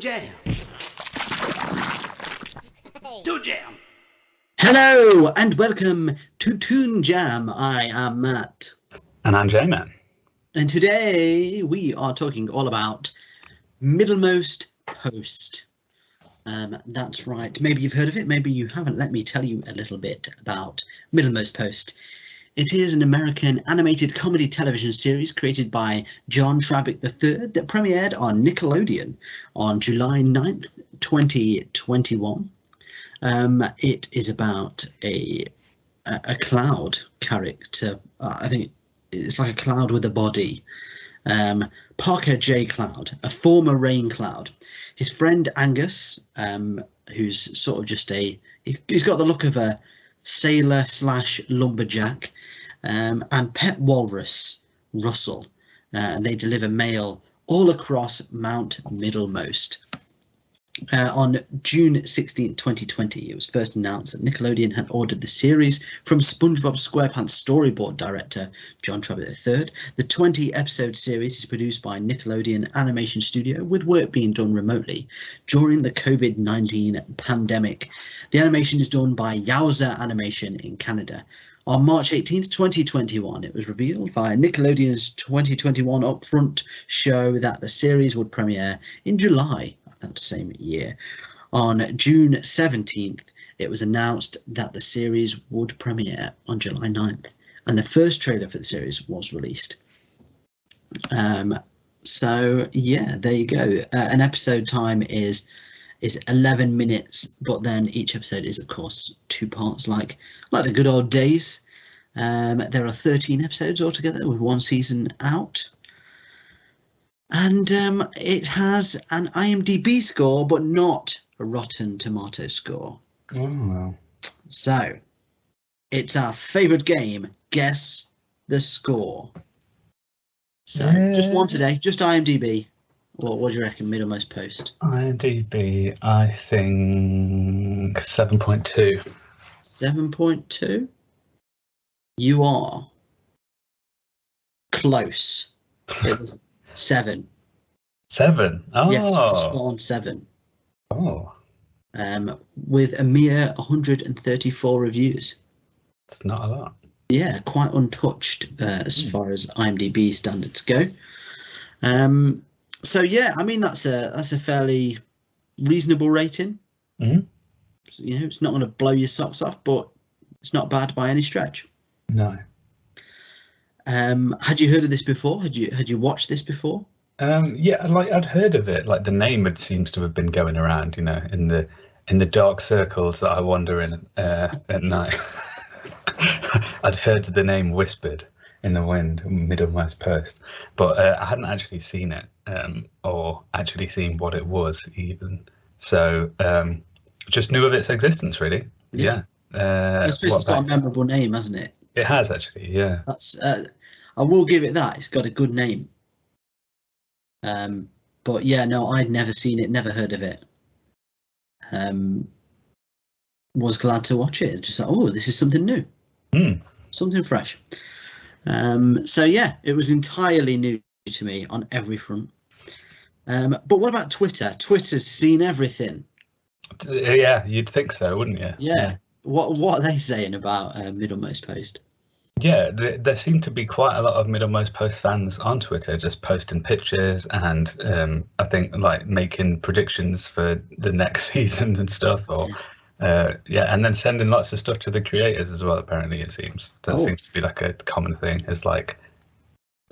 Jam. Toon Jam. Hello and welcome to Toon Jam. I am Matt. And I'm J-Man. And today we are talking all about Middlemost Post. That's right. Maybe you've heard of it, maybe you haven't. Let me tell you a little bit about Middlemost Post. It is an American animated comedy television series created by John Trabick III that premiered on Nickelodeon on July 9th, 2021. It is about a cloud character. I think it's like a cloud with a body. Parker J. Cloud, a former rain cloud. His friend Angus, who's sort of just he's got the look of a sailor / lumberjack, and pet walrus Russell, and they deliver mail all across Mount Middlemost. On June 16th, 2020, it was first announced that Nickelodeon had ordered the series from SpongeBob SquarePants storyboard director John Trabick III. The 20-episode series is produced by Nickelodeon Animation Studio, with work being done remotely during the COVID-19 pandemic. The animation is done by Yowza Animation in Canada. On March 18th, 2021, it was revealed via Nickelodeon's 2021 upfront show that the series would premiere in July that same year. On June 17th, it was announced that the series would premiere on July 9th, and the first trailer for the series was released. So yeah, there you go. An episode time is 11 minutes, but then each episode is of course 2 parts, like the good old days. There are 13 episodes altogether, with 1 season out. And it has an IMDb score, but not a Rotten Tomato score. Oh. So, it's our favourite game. Guess the score. So, just one today, just IMDb. What do you reckon, Middlemost Post? IMDb, I think 7.2. 7.2? You are close. It was 7. 7? Oh. Yes, just spot on 7. Oh. With a mere 134 reviews. It's not a lot. Yeah, quite untouched as far as IMDb standards go. So yeah, I mean that's a fairly reasonable rating. Mm-hmm. You know, it's not going to blow your socks off, but it's not bad by any stretch. No. Had you heard of this before? Had you watched this before? Yeah, like I'd heard of it. Like the name seems to have been going around, you know, in the dark circles that I wander in at night. I'd heard the name whispered in the wind, Middlemost Post, but I hadn't actually seen it or actually seen what it was even. So just knew of its existence, really. Yeah. I suppose it's got a memorable name, hasn't it? It has actually, yeah. That's I will give it that. It's got a good name. But yeah, no, I'd never seen it, never heard of it. Was glad to watch it. Just like, oh, this is something new, something fresh. So yeah, it was entirely new to me on every front. But what about Twitter? Twitter's seen everything. Yeah, you'd think so, wouldn't you? Yeah. What are they saying about Middlemost Post? Yeah, there seem to be quite a lot of Middlemost Post fans on Twitter, just posting pictures and I think like making predictions for the next season and stuff, or and then sending lots of stuff to the creators as well. Apparently, it seems that seems to be like a common thing. Is like,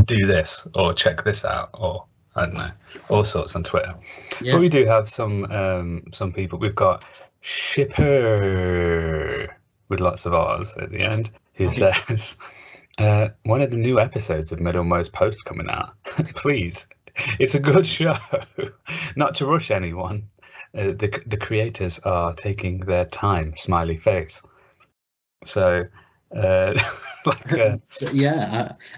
do this or check this out, or I don't know, all sorts on Twitter. Yeah. But we do have some people. We've got Shipper with lots of R's at the end, who says, one of the new episodes of Middlemost Post coming out. Please, it's a good show. Not to rush anyone. The creators are taking their time, smiley face. So, yeah,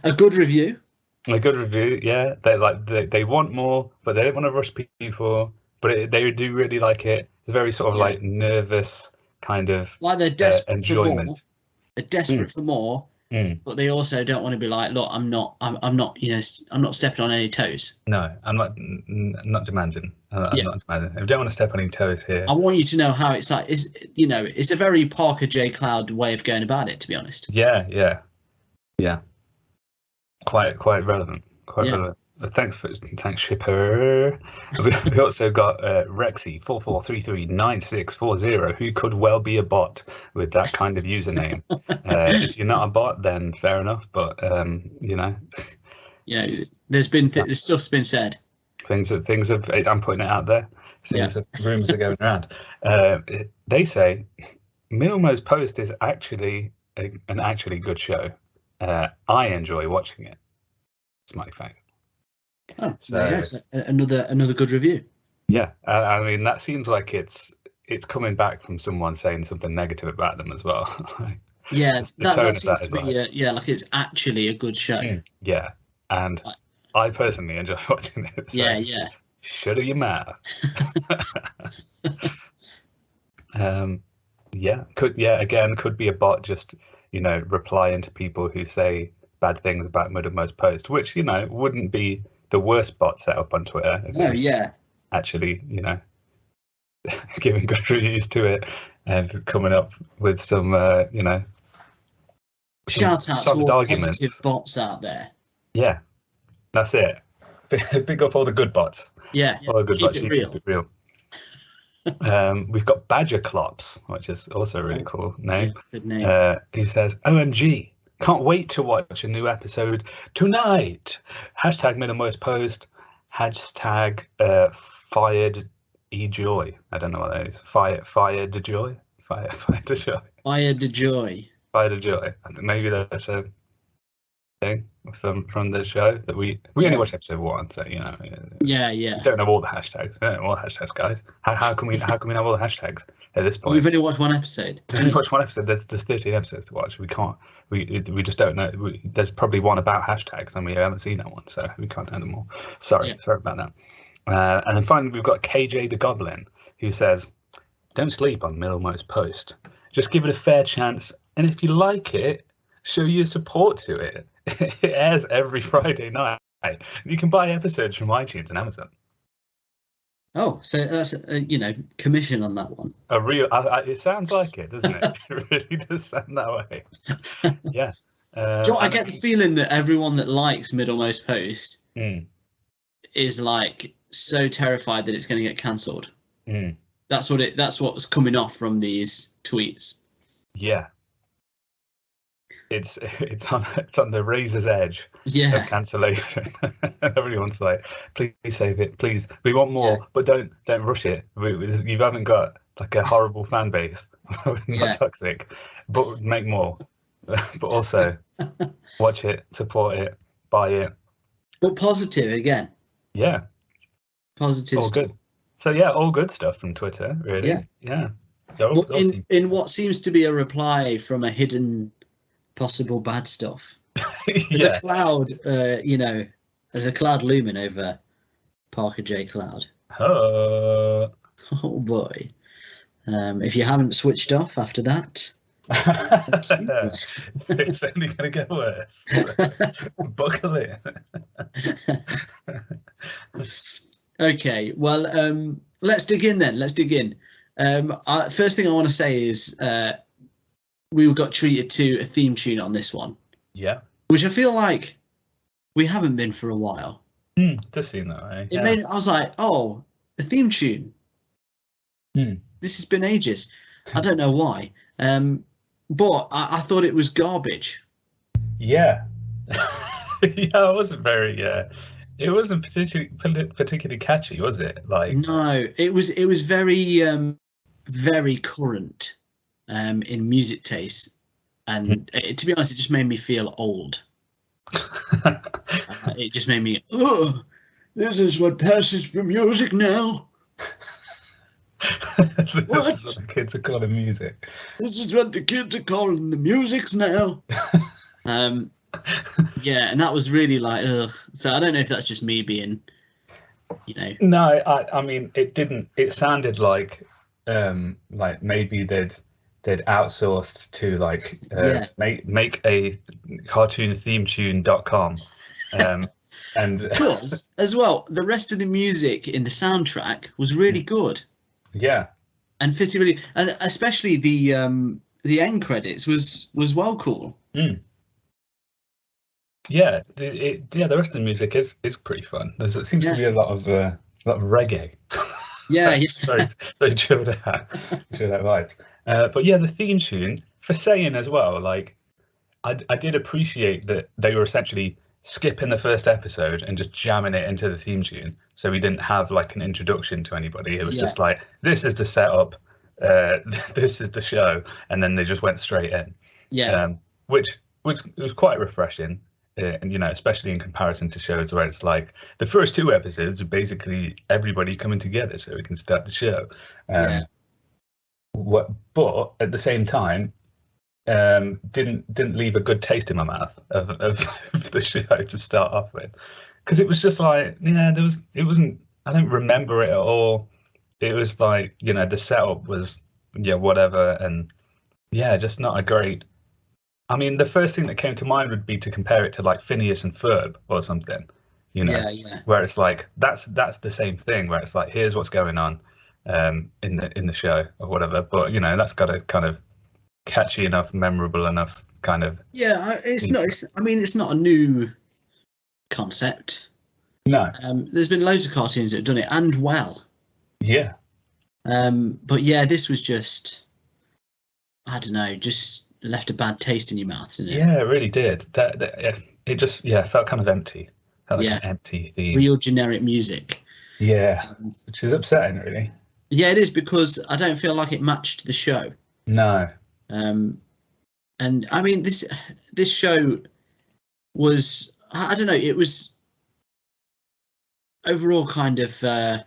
a good review. A good review, yeah. They want more, but they don't want to rush people. But they do really like it. It's very sort of like nervous kind of like they're desperate enjoyment. for more. They're desperate for more, but they also don't want to be like, look, I'm not, you know, I'm not stepping on any toes. No, I'm not demanding. I'm not demanding. If you don't want to step on any toes here, I want you to know how it's like. You know, it's a very Parker J. Cloud way of going about it, to be honest. Yeah. Quite relevant. Relevant. Thanks, shipper. We also got Rexy 44339640, who could well be a bot with that kind of username. If you're not a bot, then fair enough. But you know, Yeah, there's stuff's been said. Things have. I'm putting it out there. Rumors are going around. They say Middlemost Post is actually an actually good show. I enjoy watching it. Smiley face. Oh, so another good review. Yeah, I mean that seems like it's coming back from someone saying something negative about them as well. Yeah, that seems to be like it's actually a good show. Yeah, and I personally enjoy watching it. So yeah. Shut your mouth. Could be a bot just, you know, replying to people who say bad things about Middlemost Post, which, you know, wouldn't be the worst bot set up on Twitter. Actually, you know, giving good reviews to it and coming up with some, you know, shout out to all positive bots out there. Yeah, that's it. Big up all the good bots. Yeah, all the good bots. Keep it real. We've got Badger Clops, which is also a really cool name. Yeah, good name. He says, OMG, can't wait to watch a new episode tonight. Hashtag Middlemost Post. Hashtag fired joy. I don't know what that is. Fired joy. Fired joy. Fired joy. Fired joy. Maybe that's a thing from the show that we only watched episode 1, so you know. Yeah. We don't know all the hashtags. We don't know all the hashtags, guys. How can we have all the hashtags at this point? We've only watched one episode. We've only watched one episode. There's 13 episodes to watch. We can't. We just don't know. There's probably one about hashtags, and we haven't seen that one, so we can't know them all. Sorry about that. And then finally, we've got KJ the Goblin, who says, "Don't sleep on Middlemost Post. Just give it a fair chance, and if you like it, show your support to it. It airs every Friday night. You can buy episodes from iTunes and Amazon." Oh, so that's you know, commission on that one. A real. It sounds like it, doesn't it? It really does sound that way. Yeah. I get the feeling that everyone that likes Middlemost Post is like so terrified that it's going to get cancelled. That's what's coming off from these tweets. Yeah. It's on the razor's edge of cancellation. Everyone's like, please save it, please. We want more, but don't rush it. You haven't got like a horrible fan base. We're not toxic, but make more. But also watch it, support it, buy it. But positive again. Yeah. Positive. All stuff. good. So yeah, all good stuff from Twitter, really. Yeah. Well, in what seems to be a reply from a hidden possible bad stuff. There's a cloud, you know, there's a cloud looming over Parker J. Cloud. Oh boy. If you haven't switched off after that, it's only going to get worse. Buckle in. Okay, well, let's dig in then. First thing I want to say is we got treated to a theme tune on this one. Yeah. Which I feel like we haven't been for a while. Does seem that way. I was like, oh, a theme tune. This has been ages. I don't know why. But I thought it was garbage. Yeah. Yeah, it wasn't very it wasn't particularly catchy, was it? Like no, it was very very current in music taste, and to be honest, it just made me feel old. It just made me, oh, this is what passes for music now. This is what the kids are calling music. This is what the kids are calling the musics now. Yeah, and that was really like, ugh. So I don't know if that's just me being, you know. No, I mean, it didn't. It sounded like maybe they'd they'd outsourced to like Yeah. make a cartoon theme tune.com. And Because as well, the rest of the music in the soundtrack was really good yeah, and fitted really, and especially the end credits was well cool. yeah, the rest of the music is pretty fun. It seems to be a lot of reggae. Yeah, yeah. very chilled out vibes. But yeah, the theme tune for saying as well, like I did appreciate that they were essentially skipping the first episode and just jamming it into the theme tune, so we didn't have like an introduction to anybody. It was just like, this is the setup, this is the show, and then they just went straight in. Which was quite refreshing. And especially in comparison to shows where it's like the first 2 episodes are basically everybody coming together so we can start the show. But at the same time, didn't leave a good taste in my mouth of the show to start off with, because it was just like, it wasn't, I don't remember it at all. It was like, the setup was whatever, and just not a great. I mean, the first thing that came to mind would be to compare it to like Phineas and Ferb or something, where it's like that's the same thing, where it's like, here's what's going on in the show or whatever, but that's got to kind of catchy enough, memorable enough kind of. It's not a new concept. No. There's been loads of cartoons that have done it, and well. Yeah. But yeah, this was just, I don't know, just left a bad taste in your mouth, didn't it? Yeah, it really did. It just felt kind of empty. Felt like an empty theme. Real generic music. Yeah, which is upsetting, really. Yeah, it is, because I don't feel like it matched the show. No. And I mean, this show was, I don't know, it was overall kind of a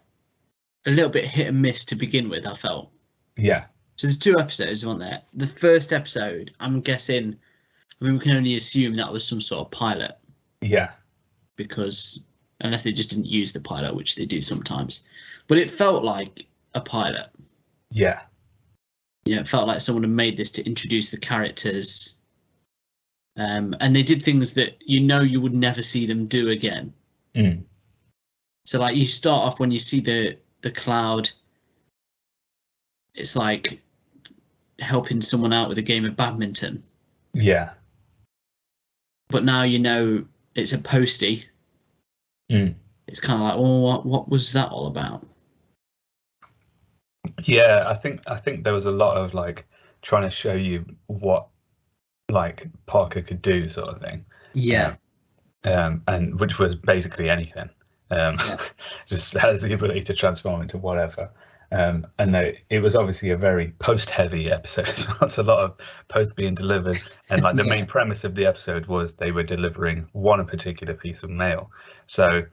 little bit hit and miss to begin with, I felt. Yeah. So there's 2 episodes, weren't there? The first episode, I'm guessing, I mean, we can only assume that was some sort of pilot. Yeah. Because unless they just didn't use the pilot, which they do sometimes. But it felt like a pilot. Yeah. Yeah, it felt like someone had made this to introduce the characters. And they did things that you would never see them do again. So like, you start off when you see the cloud, it's like helping someone out with a game of badminton. Yeah. But now it's a postie. It's kind of like, well, what was that all about? Yeah, I think there was a lot of like trying to show you what like Parker could do, sort of thing. Yeah. And which was basically anything. Just has the ability to transform into whatever. And it was obviously a very post-heavy episode. So that's a lot of post being delivered, and like the main premise of the episode was they were delivering one particular piece of mail. So,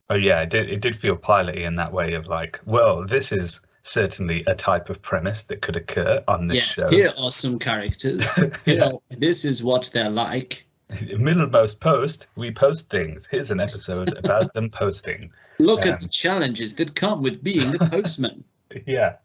it did feel piloty in that way of like, well, this is certainly a type of premise that could occur on this show. Here are some characters. This is what they're like. Middlemost Post, we post things. Here's an episode about them posting. Look at the challenges that come with being a postman. Yeah.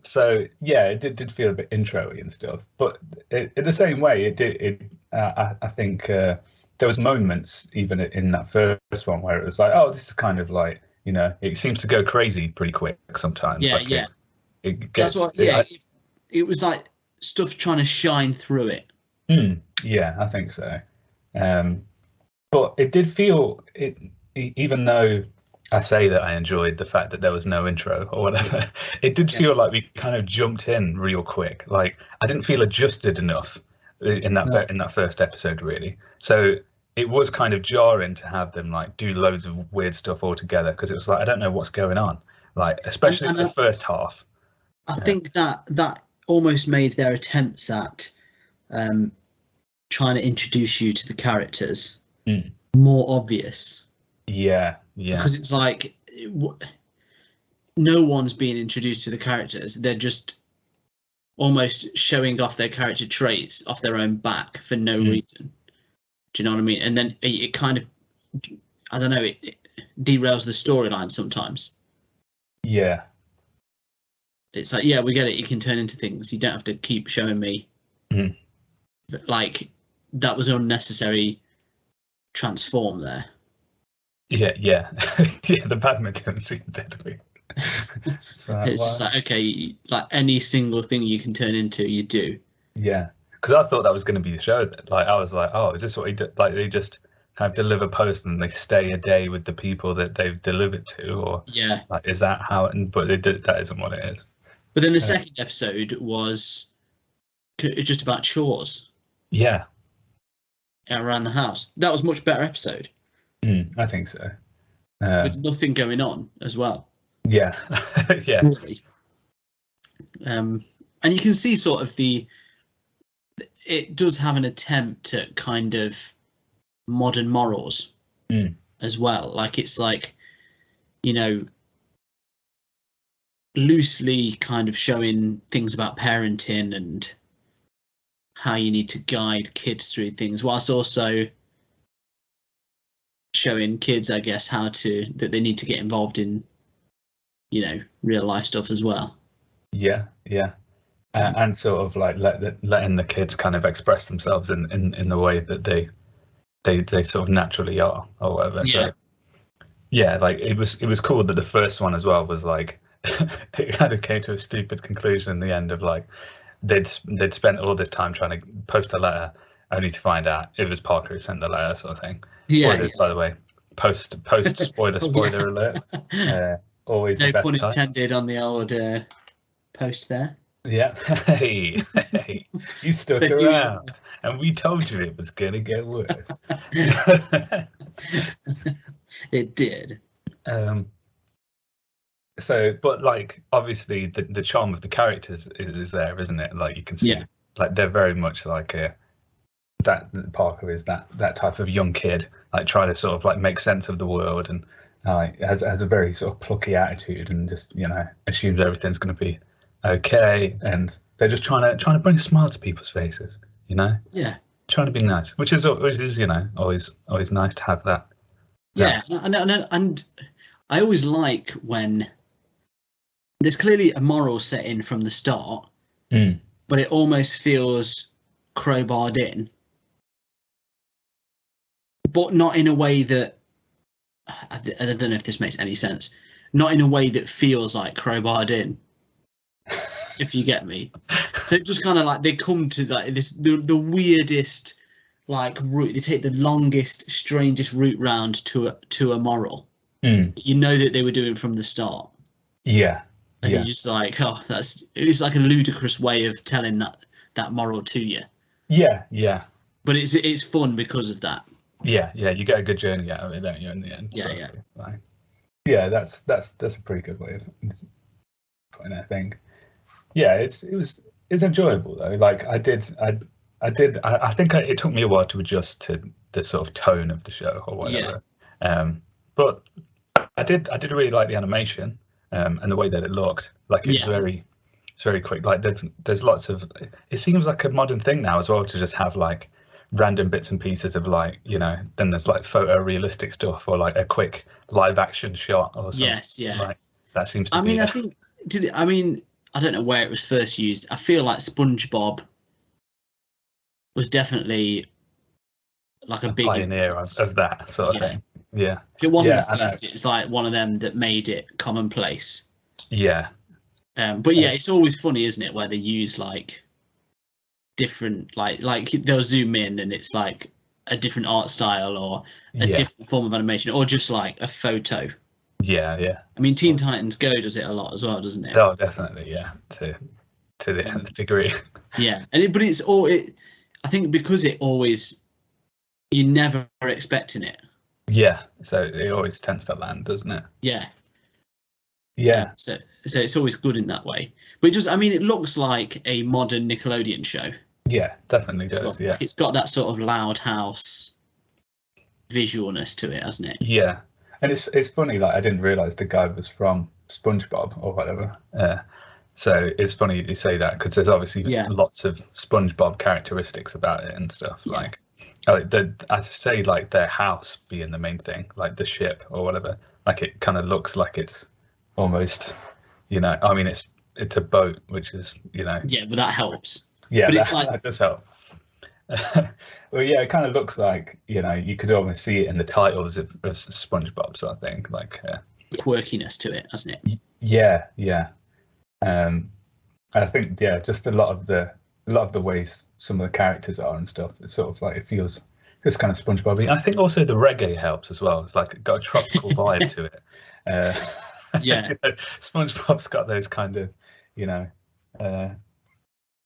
So it did feel a bit intro-y and stuff, but in the same way, it did. I think there was moments even in that first one where it was like, oh, this is kind of like, it seems to go crazy pretty quick sometimes. Yeah, like yeah. It gets, that's what. Yeah, it was like stuff trying to shine through it. Yeah, I think so. But it did feel it, even though I say that I enjoyed the fact that there was no intro or whatever, it did feel like we kind of jumped in real quick. Like, I didn't feel adjusted enough in that first episode, really. So it was kind of jarring to have them like do loads of weird stuff all together, because it was like, I don't know what's going on, like, especially in the first half. I think that almost made their attempts at trying to introduce you to the characters more obvious. Yeah. Because it's like no one's being introduced to the characters. They're just almost showing off their character traits off their own back for no reason. Do you know what I mean? And then it kind of, I don't know, it derails the storyline sometimes. Yeah. it's like, yeah, we get it. You can turn into things. You don't have to keep showing me. Mhm. Like, that was unnecessary transform there. Yeah, yeah. The badminton scene did me. It's just like, okay, like any single thing you can turn into, you do. Yeah, because I thought that was going to be the show. Like, I was like, oh, is this what he did? Like, they just kind of deliver posts and they stay a day with the people that they've delivered to, or Yeah. like, is that how? But they did. That isn't what it is. But then the second episode was just about chores. Yeah. Around the house. That was a much better episode. I think so. With nothing going on as well. Yeah. Yeah. Really. And you can see sort of it does have an attempt at kind of modern morals as well. Like, it's like, you know, loosely kind of showing things about parenting and how you need to guide kids through things, whilst also showing kids, I guess, that they need to get involved in, you know, real life stuff as well. Yeah, yeah. And sort of like letting the kids kind of express themselves in the way that they sort of naturally are, or whatever. Yeah. So, yeah, like it was cool that the first one as well was like it kind of came to a stupid conclusion in the end of like they'd spent all this time trying to post a letter only to find out it was Parker who sent the letter, sort of thing. Spoilers, by the way. Post spoiler alert. Always no the best pun type. intended on the old post there. Yeah. Hey, you stuck around, and we told you it was gonna get worse. It did. So, but like obviously the charm of the characters is there, isn't it? Like you can see, like they're very much like that Parker is that type of young kid, like trying to sort of like make sense of the world, and has a very sort of plucky attitude, and just, you know, assumes everything's going to be okay, and they're just trying to bring a smile to people's faces, you know. Yeah. Trying to be nice, which is you know always nice to have that. Yeah, and I always like when there's clearly a moral set in from the start, but it almost feels crowbarred in, but not in a way that I don't know if this makes any sense. Not in a way that feels like crowbarred in, if you get me. So it just kind of like they come to like this the weirdest like route. They take the longest, strangest route round to a moral. You know that they were doing from the start. Yeah. And you're just like, oh, it's like a ludicrous way of telling that moral to you. Yeah, yeah. But it's fun because of that. Yeah, yeah. You get a good journey out of it, don't you? In the end. Yeah, so, yeah. Like, yeah, that's a pretty good way of putting it, I think. Yeah, it's enjoyable though. Like I think it took me a while to adjust to the sort of tone of the show or whatever. Yeah. But I did really like the animation and the way that it looked. Like it's very quick. Like there's lots of. It seems like a modern thing now as well to just have like random bits and pieces of like, you know. Then there's like photorealistic stuff or like a quick live action shot or something. Yes, yeah. Like that seems to. I mean, I don't know where it was first used. I feel like SpongeBob was definitely like a big pioneer of that sort of thing. Yeah. If it wasn't the first, it's like one of them that made it commonplace. Yeah. But yeah, it's always funny, isn't it, where they use like different like they'll zoom in and it's like a different art style or a different form of animation or just like a photo. Yeah, yeah. I mean, Teen Titans Go does it a lot as well, doesn't it? Oh, definitely, yeah. To the nth degree. Yeah, but it's all it. I think because it always, you're never expecting it. Yeah, so it always tends to land, doesn't it? Yeah. Yeah. So it's always good in that way. But it looks like a modern Nickelodeon show. Yeah, definitely does. Yeah. It's got that sort of loud house visualness to it, hasn't it? Yeah. And it's funny, like I didn't realise the guy was from SpongeBob or whatever. So it's funny you say that because there's obviously lots of SpongeBob characteristics about it and stuff. Yeah. I say like their house being the main thing, like the ship or whatever. Like it kind of looks like it's almost, you know. I mean, it's it's a boat, which is, you know. Yeah, but that helps. Yeah, but that, it's like that does help. Well, yeah, it kind of looks like, you know, you could almost see it in the titles of SpongeBob sort of thing, like quirkiness to it, hasn't it? Yeah. I think just a lot of the ways some of the characters are and stuff. It's sort of like it feels just kind of SpongeBob-y. I think also the reggae helps as well. It's like got a tropical vibe to it. Yeah. You know, SpongeBob's got those kind of, you know,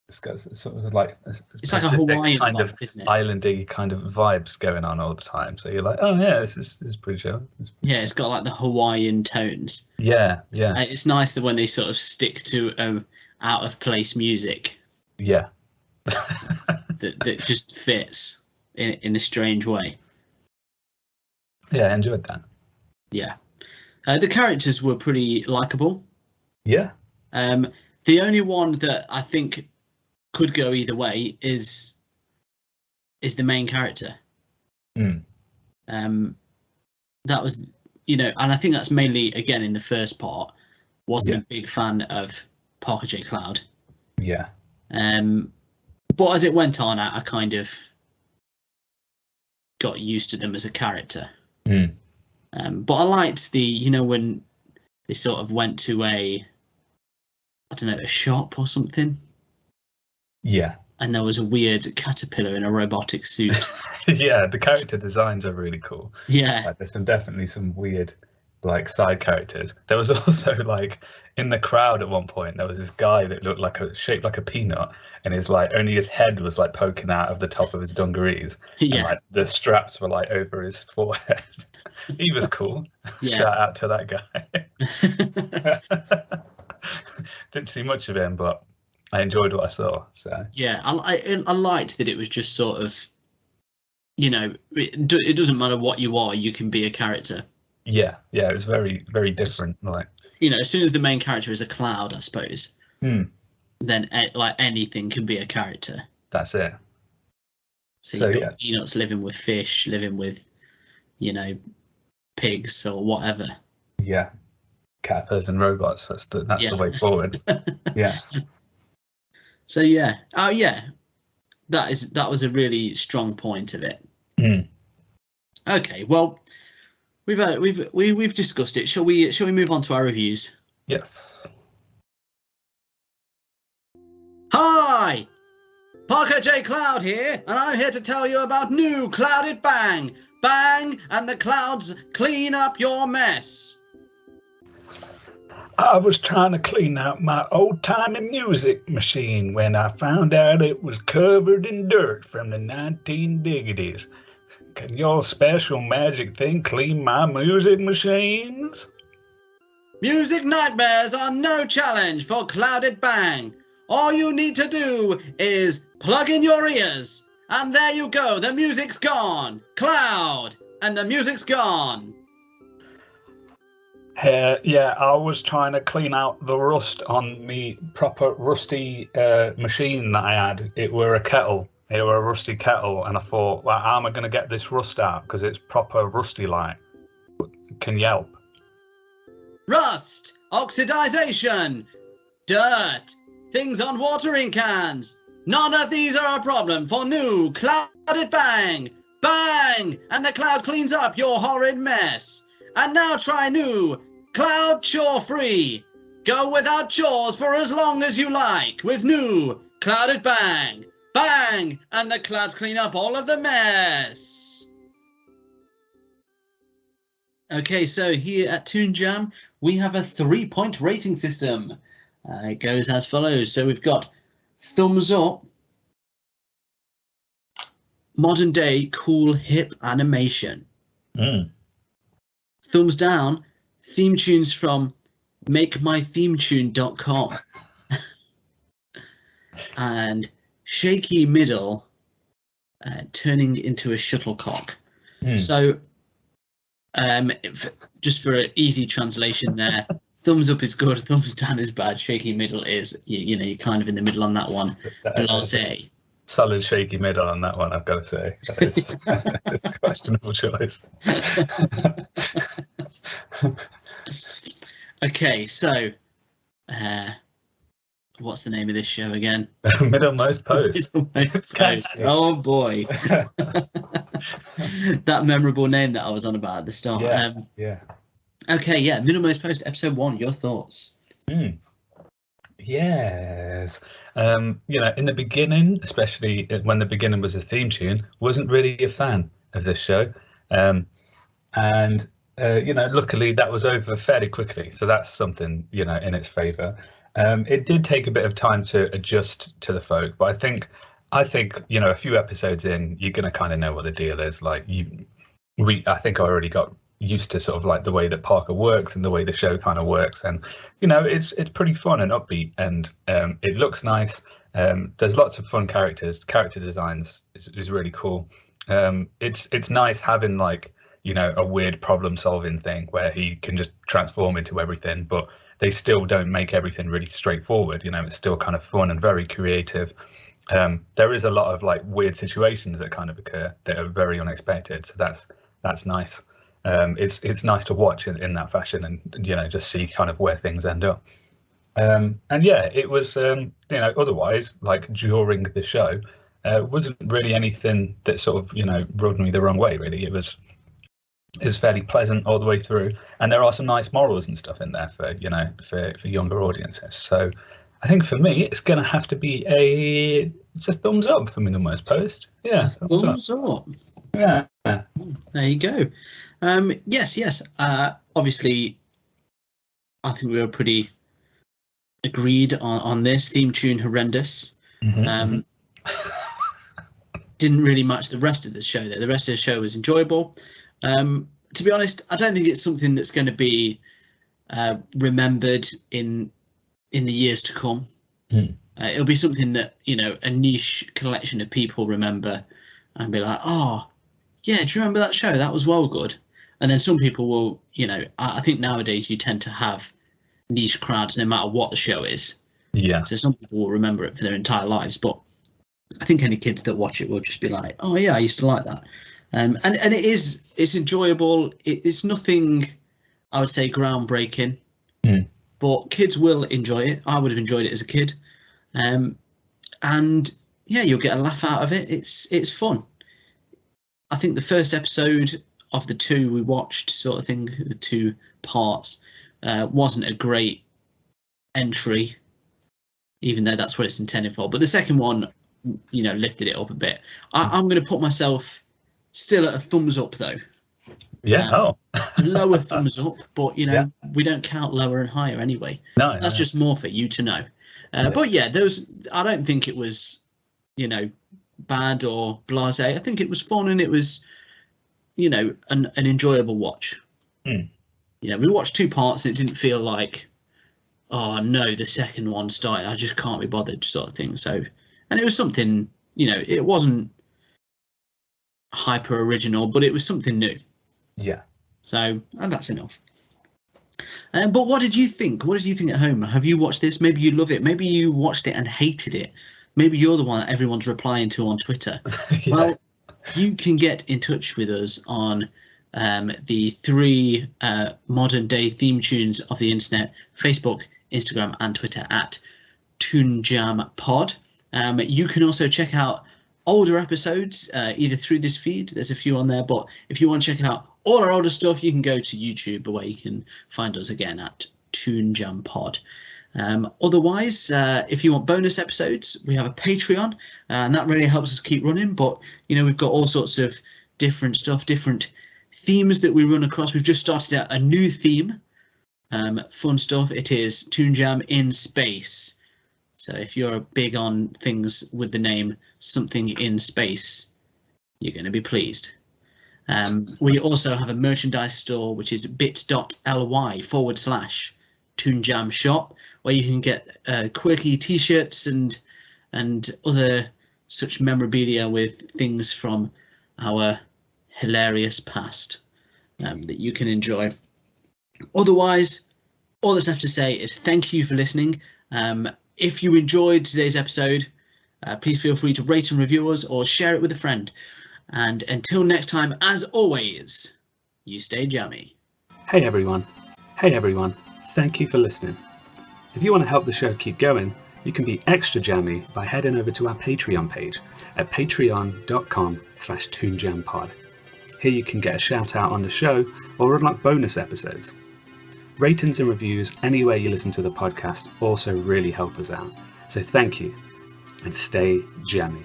it's got sort of like it's like a Hawaiian kind vibe, of isn't it? islandy kind of vibes going on all the time. So you're like, oh yeah, this is pretty chill. Yeah, it's got like the Hawaiian tones. Yeah. It's nice that when they sort of stick to out of place music. Yeah. that just fits in a strange way. Yeah, I enjoyed that. Yeah. The characters were pretty likable. Yeah. The only one that I think could go either way is the main character. That was, you know, and I think that's mainly, again, in the first part, wasn't a big fan of Parker J. Cloud. Yeah. But as it went on, I kind of got used to them as a character. But I liked the, you know, when they sort of went to a shop or something. Yeah. And there was a weird caterpillar in a robotic suit. Yeah, the character designs are really cool. Yeah. Like, there's definitely some weird like side characters. There was also like in the crowd at one point there was this guy that looked shaped like a peanut, and only his head was like poking out of the top of his dungarees. Yeah. And like the straps were like over his forehead. He was cool. Yeah. Shout out to that guy. Didn't see much of him, but I enjoyed what I saw. So yeah, I liked that it was just sort of, you know, it doesn't matter what you are, you can be a character. Yeah, it was very, very different. Like, you know, as soon as the main character is a cloud, I suppose, then like anything can be a character. That's it. So you've got peanuts living with fish, living with, you know, pigs or whatever. Yeah, caterpillars and robots. That's the way forward. Yeah. So yeah, that was a really strong point of it. Okay, well, we've discussed it. Shall we move on to our reviews? Yes. Hi, Parker J. Cloud here, and I'm here to tell you about new Clouded Bang. Bang, and the clouds clean up your mess. I was trying to clean out my old-timey music machine when I found out it was covered in dirt from the 19diggities. Can your special magic thing clean my music machines? Music nightmares are no challenge for Clouded Bang. All you need to do is plug in your ears, and there you go, the music's gone. Cloud, and the music's gone. Yeah, I was trying to clean out the rust on me proper rusty machine that I had. It were a kettle. It were a rusty kettle, and I thought, well, how am I going to get this rust out? Because it's proper rusty like. Can you help? Rust, oxidization, dirt, things on watering cans. None of these are a problem for new Clouded Bang. Bang, and the cloud cleans up your horrid mess. And now try new Cloud Chore Free. Go without chores for as long as you like with new Clouded Bang. Bang, and the clouds clean up all of the mess. Okay, so here at Toon Jam, we have a 3-point rating system. It goes as follows. So we've got thumbs up, modern day cool hip animation. Thumbs down, theme tunes from makemythemethune.com. And shaky middle, turning into a shuttlecock. So just for an easy translation there, thumbs up is good, thumbs down is bad, shaky middle is, you know, you're kind of in the middle on that one. Blasé. Solid shaky middle on that one, I've got to say. It's a questionable choice. Okay, so what's the name of this show again? Middlemost Post. Middlemost Post. Oh boy. That memorable name that I was on about at the start. Yeah. Okay, yeah, Middlemost Post, episode 1, your thoughts? Yes. In the beginning, especially when the beginning was a theme tune, wasn't really a fan of this show. Luckily that was over fairly quickly. So that's something, in its favour. It did take a bit of time to adjust to the folk, but I think, a few episodes in, you're going to kind of know what the deal is. Like I think I already got used to sort of like the way that Parker works and the way the show kind of works, and it's pretty fun and upbeat, and it looks nice. There's lots of fun character designs is really cool. It's nice having like a weird problem solving thing where he can just transform into everything, but they still don't make everything really straightforward. It's still kind of fun and very creative. There is a lot of like weird situations that kind of occur that are very unexpected, so that's nice. It's nice to watch in that fashion, and just see kind of where things end up. It was otherwise, like during the show, wasn't really anything that sort of rubbed me the wrong way. Really, it's fairly pleasant all the way through, and there are some nice morals and stuff in there for younger audiences. So I think for me, it's going to have to be a thumbs up for Middlemost Post. Yeah, thumbs up. Yeah. There you go. Yes. Obviously, I think we were pretty agreed on this. Theme tune horrendous. Didn't really match the rest of the show though. The rest of the show was enjoyable. To be honest, I don't think it's something that's going to be remembered in the years to come. It'll be something that a niche collection of people remember and be like, oh yeah, do you remember that show? That was well good. And then some people will, I think nowadays you tend to have niche crowds no matter what the show is. Yeah. So some people will remember it for their entire lives, but I think any kids that watch it will just be like, oh yeah, I used to like that. And it's enjoyable. It's nothing, I would say, groundbreaking, but kids will enjoy it. I would have enjoyed it as a kid. And yeah, you'll get a laugh out of it. It's fun. I think the first episode of the 2 we watched, sort of thing, the 2 parts, wasn't a great entry, even though that's what it's intended for. But the second one, lifted it up a bit. I'm going to put myself still at a thumbs up though. Yeah. Lower thumbs up, but we don't count lower and higher anyway. No, that's just more for you to know. But yeah, I don't think it was, bad or blasé. I think it was fun, and it was, an enjoyable watch. We watched 2 parts, and it didn't feel like, oh no, the second one started, I just can't be bothered, sort of thing. So, and it was something, it wasn't hyper original, but it was something new. Yeah. So, and that's enough. But what did you think? What did you think at home? Have you watched this? Maybe you love it. Maybe you watched it and hated it. Maybe you're the one that everyone's replying to on Twitter. Yeah. Well, you can get in touch with us on the 3 modern day theme tunes of the internet: Facebook, Instagram, and Twitter at Toon Jam Pod. You can also check out older episodes either through this feed. There's a few on there, but if you want to check out all our older stuff, you can go to YouTube, where you can find us again at Toon Jam Pod. Otherwise, if you want bonus episodes, we have a Patreon, and that really helps us keep running. But we've got all sorts of different stuff, different themes that we run across. We've just started out a new theme, fun stuff. It is Toon Jam in Space. So if you're big on things with the name Something in Space, you're going to be pleased. We also have a merchandise store, which is bit.ly/Toon Jam Shop, where you can get quirky t-shirts and other such memorabilia with things from our hilarious past that you can enjoy. Otherwise, all that's left to say is thank you for listening. If you enjoyed today's episode, please feel free to rate and review us or share it with a friend. And until next time, as always, you stay jammy. Hey everyone. Thank you for listening. If you want to help the show keep going, You can be extra jammy by heading over to our Patreon page at patreon.com/toonjampod. Here you can get a shout out on the show or unlock bonus episodes. Ratings and reviews anywhere you listen to the podcast also really help us out. So thank you and stay jammy.